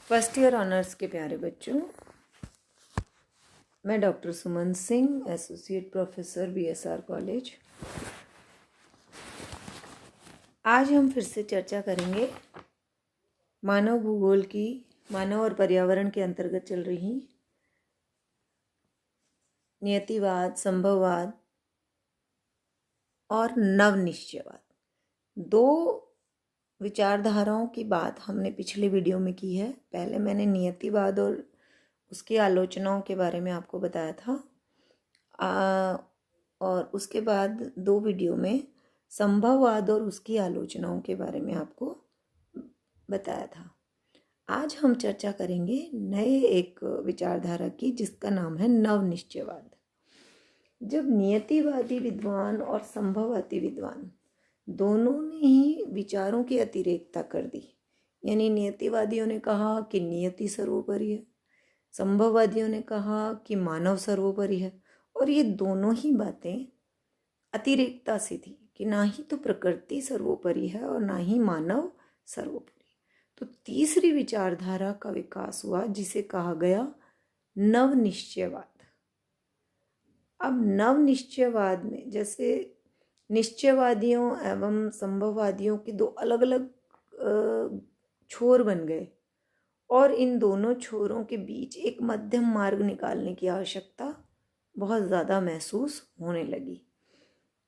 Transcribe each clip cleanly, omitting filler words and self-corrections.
First year honours के प्यारे बच्चों, मैं doctor Suman Singh, associate professor BSR college. आज हम फिर से चर्चा करेंगे मानव भूगोल की, मानव और पर्यावरण के अंतर्गत चल रही नियतिवाद, संभववाद और नवनिश्चयवाद। दो विचारधाराओं की बात हमने पिछले वीडियो में की है। पहले मैंने नियतिवाद और उसकी आलोचनाओं के बारे में आपको बताया था, और उसके बाद दो वीडियो में संभववाद और उसकी आलोचनाओं के बारे में आपको बताया था। आज हम चर्चा करेंगे नए एक विचारधारा की, जिसका नाम है नवनिश्चयवाद। जब नियतिवादी विद्वान और संभववादी विद्वान दोनों ने ही विचारों की अतिरेकता कर दी, यानी नियतिवादियों ने कहा कि नियति सर्वोपरि है, संभववादियों ने कहा कि मानव सर्वोपरि है, और ये दोनों ही बातें अतिरेकता से थी कि ना ही तो प्रकृति सर्वोपरि है और ना ही मानव सर्वोपरि। तो तीसरी विचारधारा का विकास हुआ, जिसे कहा गया नवनिश्चयवाद। अब नवनिश्चयवाद में जैसे निश्चयवादियों एवं संभववादियों के दो अलग अलग छोर बन गए, और इन दोनों छोरों के बीच एक मध्यम मार्ग निकालने की आवश्यकता बहुत ज़्यादा महसूस होने लगी।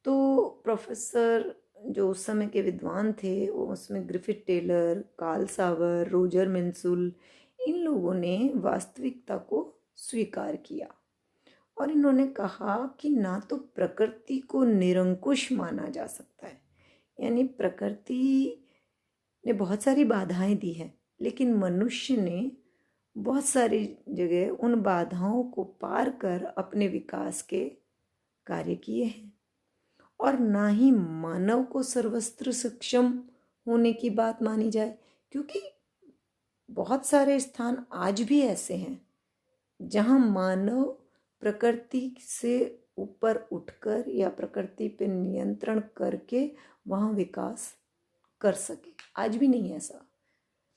तो प्रोफेसर जो उस समय के विद्वान थे, वो उसमें ग्रिफिथ टेलर, कार्ल सावर, रोजर मिन्सुल, इन लोगों ने वास्तविकता को स्वीकार किया और इन्होंने कहा कि ना तो प्रकृति को निरंकुश माना जा सकता है, यानी प्रकृति ने बहुत सारी बाधाएं दी है, लेकिन मनुष्य ने बहुत सारी जगह उन बाधाओं को पार कर अपने विकास के कार्य किए हैं। और ना ही मानव को सर्वस्त्र सक्षम होने की बात मानी जाए, क्योंकि बहुत सारे स्थान आज भी ऐसे हैं जहां मानव प्रकृति से ऊपर उठकर या प्रकृति पे नियंत्रण करके वहाँ विकास कर सके। आज भी नहीं ऐसा।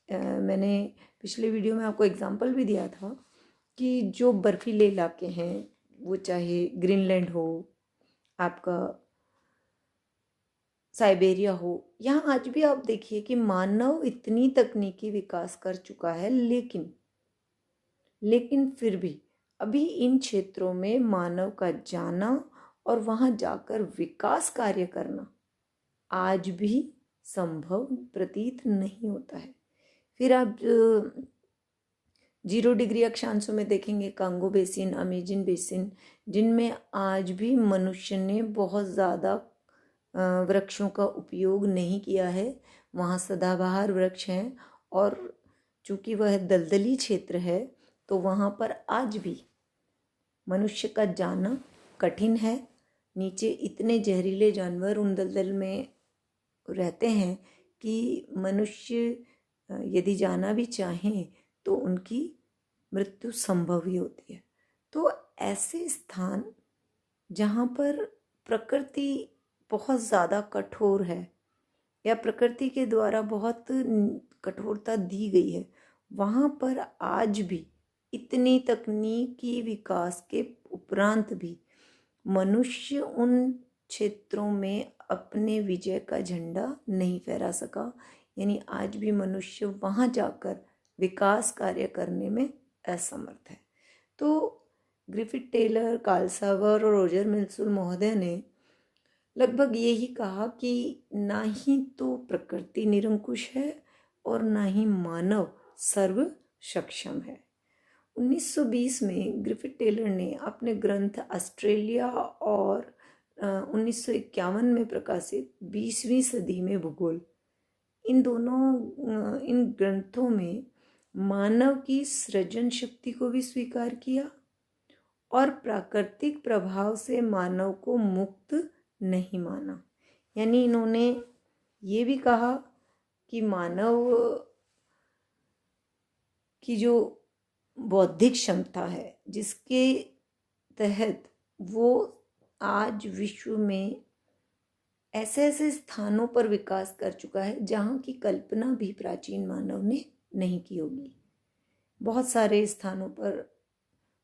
मैंने पिछले वीडियो में आपको एग्जाम्पल भी दिया था कि जो बर्फीले इलाके हैं, वो चाहे ग्रीनलैंड हो, आपका साइबेरिया हो, यहाँ आज भी आप देखिए कि मानव इतनी तकनीकी विकास कर चुका है, लेकिन फिर भी अभी इन क्षेत्रों में मानव का जाना और वहाँ जाकर विकास कार्य करना आज भी संभव प्रतीत नहीं होता है। फिर आप 0 डिग्री अक्षांशों में देखेंगे कांगो बेसिन, अमेजन बेसिन, जिनमें आज भी मनुष्य ने बहुत ज़्यादा वृक्षों का उपयोग नहीं किया है। वहाँ सदाबहार वृक्ष हैं, और चूँकि वह दलदली क्षेत्र है तो वहाँ पर आज भी मनुष्य का जाना कठिन है। नीचे इतने जहरीले जानवर उन दलदल में रहते हैं कि मनुष्य यदि जाना भी चाहें तो उनकी मृत्यु संभव ही होती है। तो ऐसे स्थान जहाँ पर प्रकृति बहुत ज़्यादा कठोर है या प्रकृति के द्वारा बहुत कठोरता दी गई है, वहाँ पर आज भी इतनी तकनीकी विकास के उपरांत भी मनुष्य उन क्षेत्रों में अपने विजय का झंडा नहीं फहरा सका, यानी आज भी मनुष्य वहाँ जाकर विकास कार्य करने में असमर्थ है। तो ग्रिफिथ टेलर, कार्ल सावर और रोजर मिन्सुल महोदय ने लगभग यही कहा कि ना ही तो प्रकृति निरंकुश है और ना ही मानव सर्व सक्षम है। 1920 में ग्रिफिथ टेलर ने अपने ग्रंथ ऑस्ट्रेलिया और 1951 में प्रकाशित 20वीं सदी में भूगोल, इन ग्रंथों में मानव की सृजन शक्ति को भी स्वीकार किया और प्राकृतिक प्रभाव से मानव को मुक्त नहीं माना। यानी इन्होंने ये भी कहा कि मानव की जो बौद्धिक क्षमता है, जिसके तहत वो आज विश्व में ऐसे ऐसे स्थानों पर विकास कर चुका है जहाँ की कल्पना भी प्राचीन मानव ने नहीं की होगी। बहुत सारे स्थानों पर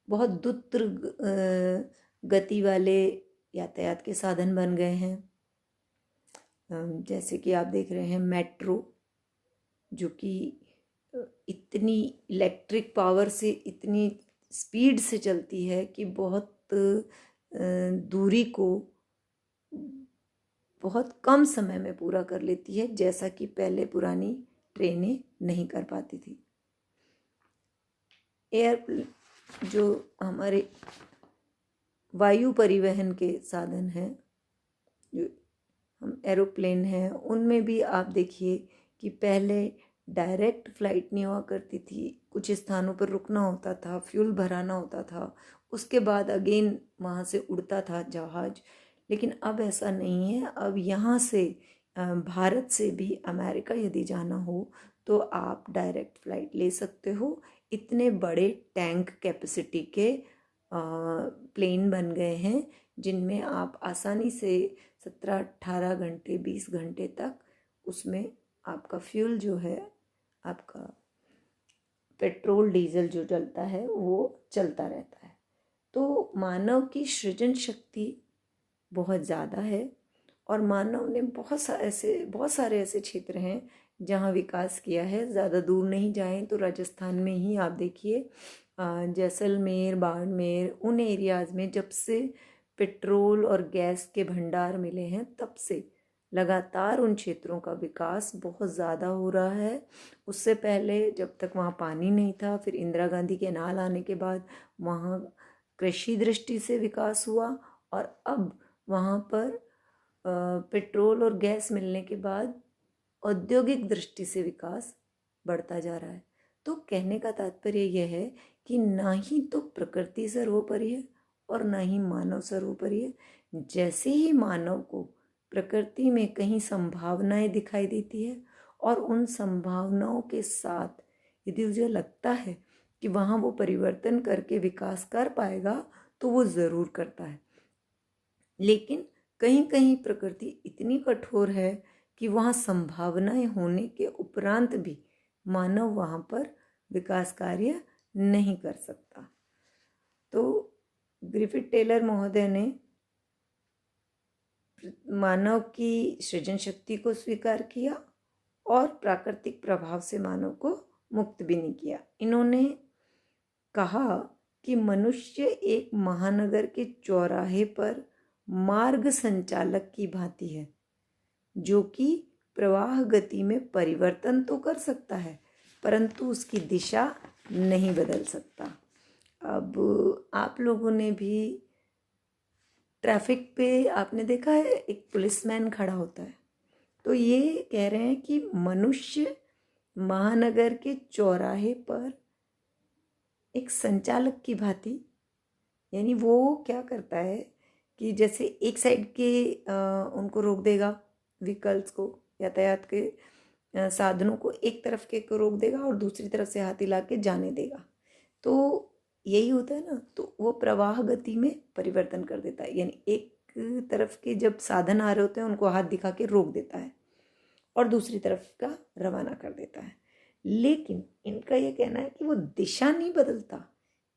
बहुत द्रुत गति वाले यातायात के साधन बन गए हैं। जैसे कि आप देख रहे हैं मेट्रो, जो कि इतनी इलेक्ट्रिक पावर से इतनी स्पीड से चलती है कि बहुत दूरी को बहुत कम समय में पूरा कर लेती है, जैसा कि पहले पुरानी ट्रेनें नहीं कर पाती थी। जो हमारे वायु परिवहन के साधन हैं, जो हम एरोप्लेन हैं, उनमें भी आप देखिए कि पहले डायरेक्ट फ्लाइट नहीं हुआ करती थी, कुछ स्थानों पर रुकना होता था, फ्यूल भराना होता था, उसके बाद अगेन वहाँ से उड़ता था जहाज। लेकिन अब ऐसा नहीं है। अब यहाँ से भारत से भी अमेरिका यदि जाना हो तो आप डायरेक्ट फ्लाइट ले सकते हो। इतने बड़े टैंक कैपेसिटी के प्लेन बन गए हैं जिनमें आप आसानी से 17-18 घंटे 20 घंटे तक उसमें आपका फ्यूल जो है, आपका पेट्रोल डीजल जो चलता है वो चलता रहता है। तो मानव की सृजन शक्ति बहुत ज़्यादा है और मानव ने बहुत सारे ऐसे क्षेत्र हैं जहाँ विकास किया है। ज़्यादा दूर नहीं जाएं तो राजस्थान में ही आप देखिए, जैसलमेर, बाड़मेर, उन एरियाज़ में जब से पेट्रोल और गैस के भंडार मिले हैं तब से लगातार उन क्षेत्रों का विकास बहुत ज़्यादा हो रहा है। उससे पहले जब तक वहाँ पानी नहीं था, फिर इंदिरा गांधी के नाल आने के बाद वहाँ कृषि दृष्टि से विकास हुआ और अब वहाँ पर पेट्रोल और गैस मिलने के बाद औद्योगिक दृष्टि से विकास बढ़ता जा रहा है। तो कहने का तात्पर्य यह है कि ना ही तो प्रकृति सर्वोपरि है और ना ही मानव सर्वोपरि है। जैसे ही मानव को प्रकृति में कहीं संभावनाएं दिखाई देती है और उन संभावनाओं के साथ यदि उसे लगता है कि वहाँ वो परिवर्तन करके विकास कर पाएगा तो वो ज़रूर करता है। लेकिन कहीं कहीं प्रकृति इतनी कठोर है कि वहाँ संभावनाएं होने के उपरांत भी मानव वहाँ पर विकास कार्य नहीं कर सकता। तो ग्रिफिथ टेलर महोदय ने मानव की सृजन शक्ति को स्वीकार किया और प्राकृतिक प्रभाव से मानव को मुक्त भी नहीं किया। इन्होंने कहा कि मनुष्य एक महानगर के चौराहे पर मार्ग संचालक की भांति है, जो कि प्रवाह गति में परिवर्तन तो कर सकता है परंतु उसकी दिशा नहीं बदल सकता। अब आप लोगों ने भी ट्रैफिक पे आपने देखा है, एक पुलिसमैन खड़ा होता है, तो ये कह रहे हैं कि मनुष्य महानगर के चौराहे पर एक संचालक की भांति, यानी वो क्या करता है कि जैसे एक साइड के उनको रोक देगा, व्हीकल्स को, यातायात के साधनों को एक तरफ के को रोक देगा और दूसरी तरफ से हाथ हिला के जाने देगा। तो यही होता है ना, तो वो प्रवाह गति में परिवर्तन कर देता है। यानी एक तरफ के जब साधन आ रहे होते हैं उनको हाथ दिखा के रोक देता है और दूसरी तरफ का रवाना कर देता है। लेकिन इनका ये कहना है कि वो दिशा नहीं बदलता,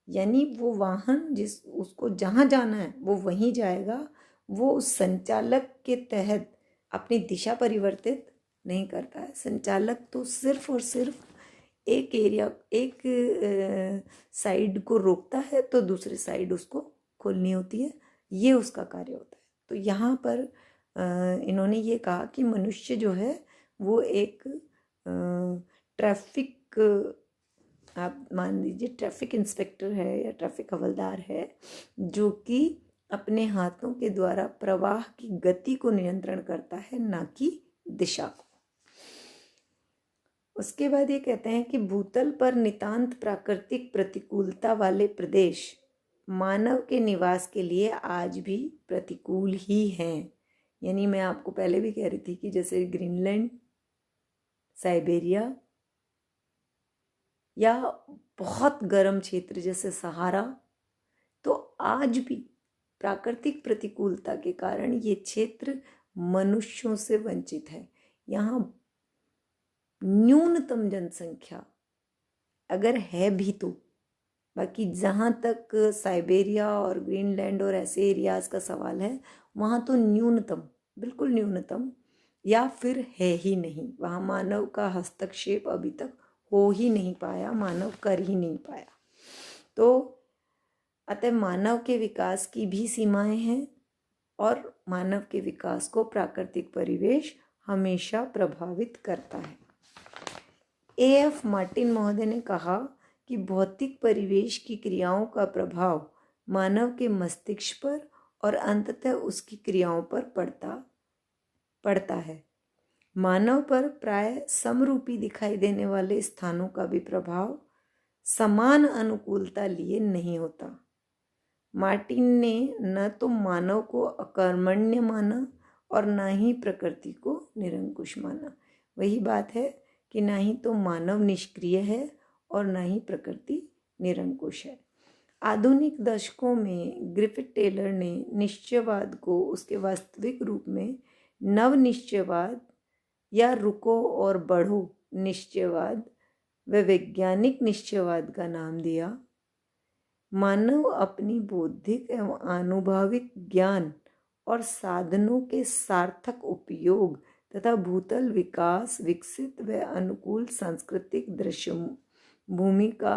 यानी वो वाहन जिस उसको जहाँ जाना है वो वहीं जाएगा। वो उस संचालक के तहत अपनी दिशा परिवर्तित नहीं करता है। संचालक तो सिर्फ और सिर्फ एक एरिया, एक साइड को रोकता है तो दूसरी साइड उसको खोलनी होती है, ये उसका कार्य होता है। तो यहाँ पर इन्होंने ये कहा कि मनुष्य जो है वो एक ट्रैफिक, आप मान लीजिए ट्रैफिक इंस्पेक्टर है या ट्रैफिक हवलदार है, जो कि अपने हाथों के द्वारा प्रवाह की गति को नियंत्रण करता है, ना कि दिशा को। उसके बाद ये कहते हैं कि भूतल पर नितांत प्राकृतिक प्रतिकूलता वाले प्रदेश मानव के निवास के लिए आज भी प्रतिकूल ही हैं। यानी मैं आपको पहले भी कह रही थी कि जैसे ग्रीनलैंड, साइबेरिया या बहुत गर्म क्षेत्र जैसे सहारा, तो आज भी प्राकृतिक प्रतिकूलता के कारण ये क्षेत्र मनुष्यों से वंचित है। यहाँ न्यूनतम जनसंख्या अगर है भी तो। बाकी जहाँ तक साइबेरिया और ग्रीनलैंड और ऐसे एरियाज़ का सवाल है, वहाँ तो न्यूनतम, बिल्कुल न्यूनतम, या फिर है ही नहीं। वहाँ मानव का हस्तक्षेप अभी तक हो ही नहीं पाया, मानव कर ही नहीं पाया। तो अतः मानव के विकास की भी सीमाएं हैं और मानव के विकास को प्राकृतिक परिवेश हमेशा प्रभावित करता है। A.F. मार्टिन महोदय ने कहा कि भौतिक परिवेश की क्रियाओं का प्रभाव मानव के मस्तिष्क पर और अंततः उसकी क्रियाओं पर पड़ता है। मानव पर प्राय समरूपी दिखाई देने वाले स्थानों का भी प्रभाव समान अनुकूलता लिए नहीं होता। मार्टिन ने न तो मानव को अकर्मण्य माना और न ही प्रकृति को निरंकुश माना। वही बात है कि ना ही तो मानव निष्क्रिय है और ना ही प्रकृति निरंकुश है। आधुनिक दशकों में ग्रिफिथ टेलर ने निश्चयवाद को उसके वास्तविक रूप में नव निश्चयवाद या रुको और बढ़ो निश्चयवाद व वैज्ञानिक निश्चयवाद का नाम दिया। मानव अपनी बौद्धिक एवं आनुभविक ज्ञान और साधनों के सार्थक उपयोग तथा भूतल विकास, विकसित व अनुकूल सांस्कृतिक दृश्य भूमि का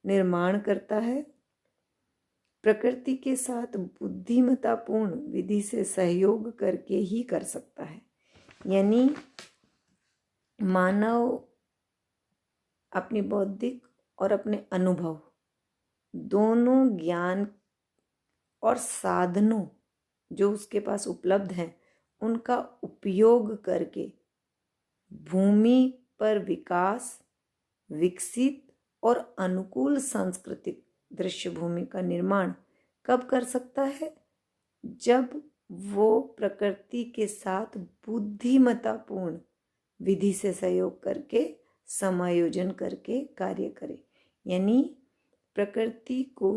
निर्माण करता है। प्रकृति के साथ बुद्धिमत्तापूर्ण विधि से सहयोग करके ही कर सकता है। यानी मानव अपनी बौद्धिक और अपने अनुभव दोनों ज्ञान और साधनों जो उसके पास उपलब्ध हैं उनका उपयोग करके भूमि पर विकास, विकसित और अनुकूल सांस्कृतिक दृश्य भूमि का निर्माण कब कर सकता है? जब वो प्रकृति के साथ बुद्धिमत्तापूर्ण विधि से सहयोग करके, समायोजन करके कार्य करे। यानी प्रकृति को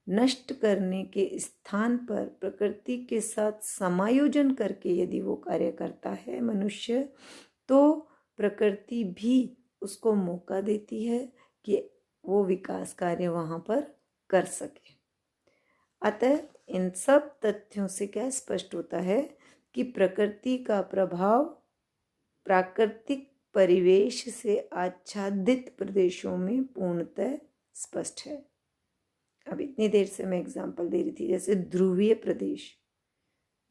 नष्ट करने के स्थान पर प्रकृति के साथ समायोजन करके यदि वो कार्य करता है मनुष्य, तो प्रकृति भी उसको मौका देती है कि वो विकास कार्य वहाँ पर कर सके। अतः इन सब तथ्यों से क्या स्पष्ट होता है कि प्रकृति का प्रभाव प्राकृतिक परिवेश से आच्छादित प्रदेशों में पूर्णतः स्पष्ट है। अब इतनी देर से मैं एग्जाम्पल दे रही थी, जैसे ध्रुवीय प्रदेश।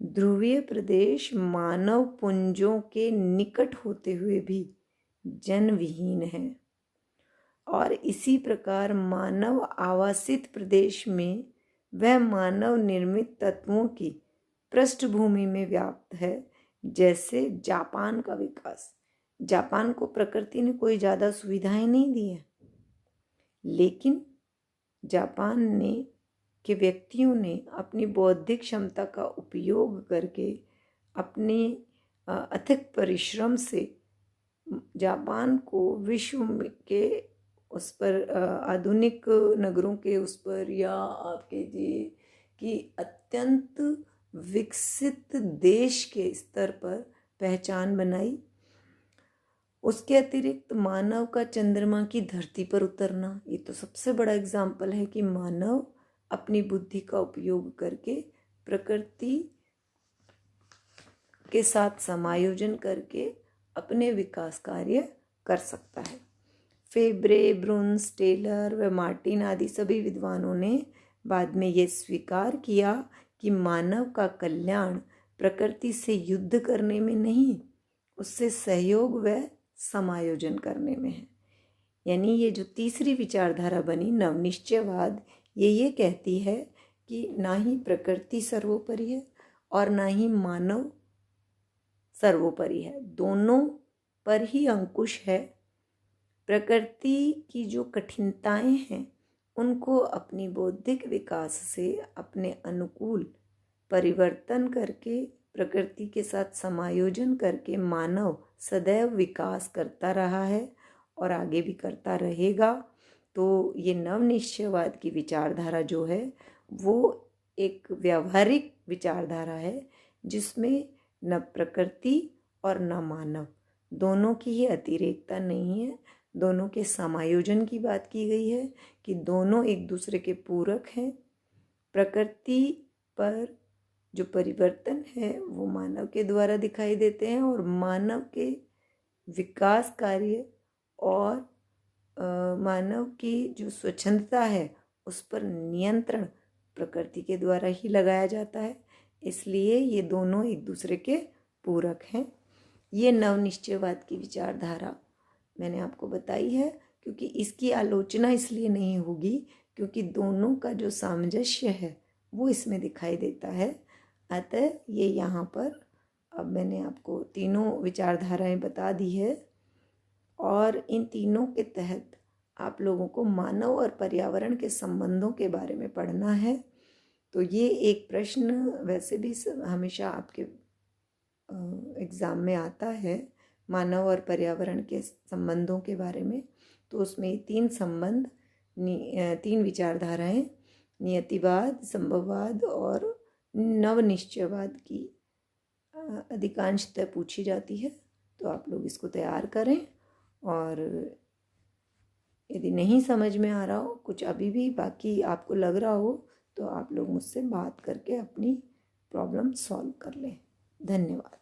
ध्रुवीय प्रदेश मानव पुंजों के निकट होते हुए भी जनविहीन है और इसी प्रकार मानव आवासित प्रदेश में वह मानव निर्मित तत्वों की पृष्ठभूमि में व्याप्त है। जैसे जापान का विकास, जापान को प्रकृति ने कोई ज़्यादा सुविधाएं नहीं दी है, लेकिन जापान ने के व्यक्तियों ने अपनी बौद्धिक क्षमता का उपयोग करके अपने अथक परिश्रम से जापान को विश्व के उस पर आधुनिक नगरों के उस पर या आप कहिए कि अत्यंत विकसित देश के स्तर पर पहचान बनाई। उसके अतिरिक्त मानव का चंद्रमा की धरती पर उतरना, ये तो सबसे बड़ा एग्जाम्पल है कि मानव अपनी बुद्धि का उपयोग करके प्रकृति के साथ समायोजन करके अपने विकास कार्य कर सकता है। फेब्रे, ब्रुन्स, टेलर व मार्टिन आदि सभी विद्वानों ने बाद में ये स्वीकार किया कि मानव का कल्याण प्रकृति से युद्ध करने में नहीं, उससे सहयोग व समायोजन करने में है। यानी ये जो तीसरी विचारधारा बनी नवनिश्चयवाद, ये कहती है कि ना ही प्रकृति सर्वोपरि है और ना ही मानव सर्वोपरि है, दोनों पर ही अंकुश है। प्रकृति की जो कठिनताएं हैं उनको अपनी बौद्धिक विकास से अपने अनुकूल परिवर्तन करके प्रकृति के साथ समायोजन करके मानव सदैव विकास करता रहा है और आगे भी करता रहेगा। तो ये नवनिश्चयवाद की विचारधारा जो है वो एक व्यावहारिक विचारधारा है जिसमें न प्रकृति और न मानव दोनों की ही अतिरेकता नहीं है, दोनों के समायोजन की बात की गई है कि दोनों एक दूसरे के पूरक हैं। प्रकृति पर जो परिवर्तन है वो मानव के द्वारा दिखाई देते हैं और मानव के विकास कार्य और मानव की जो स्वच्छंदता है उस पर नियंत्रण प्रकृति के द्वारा ही लगाया जाता है। इसलिए ये दोनों एक दूसरे के पूरक हैं। ये नवनिश्चयवाद की विचारधारा मैंने आपको बताई है, क्योंकि इसकी आलोचना इसलिए नहीं होगी क्योंकि दोनों का जो सामंजस्य है वो इसमें दिखाई देता है। अतः ये यहाँ पर अब मैंने आपको तीनों विचारधाराएं बता दी है और इन तीनों के तहत आप लोगों को मानव और पर्यावरण के संबंधों के बारे में पढ़ना है। तो ये एक प्रश्न वैसे भी हमेशा आपके एग्ज़ाम में आता है, मानव और पर्यावरण के संबंधों के बारे में। तो उसमें तीन संबंध, तीन विचारधाराएं, नियतिवाद, संभववाद और नवनिश्चयवाद की अधिकांशतः पूछी जाती है। तो आप लोग इसको तैयार करें और यदि नहीं समझ में आ रहा हो, कुछ अभी भी बाकी आपको लग रहा हो, तो आप लोग मुझसे बात करके अपनी प्रॉब्लम सॉल्व कर लें। धन्यवाद।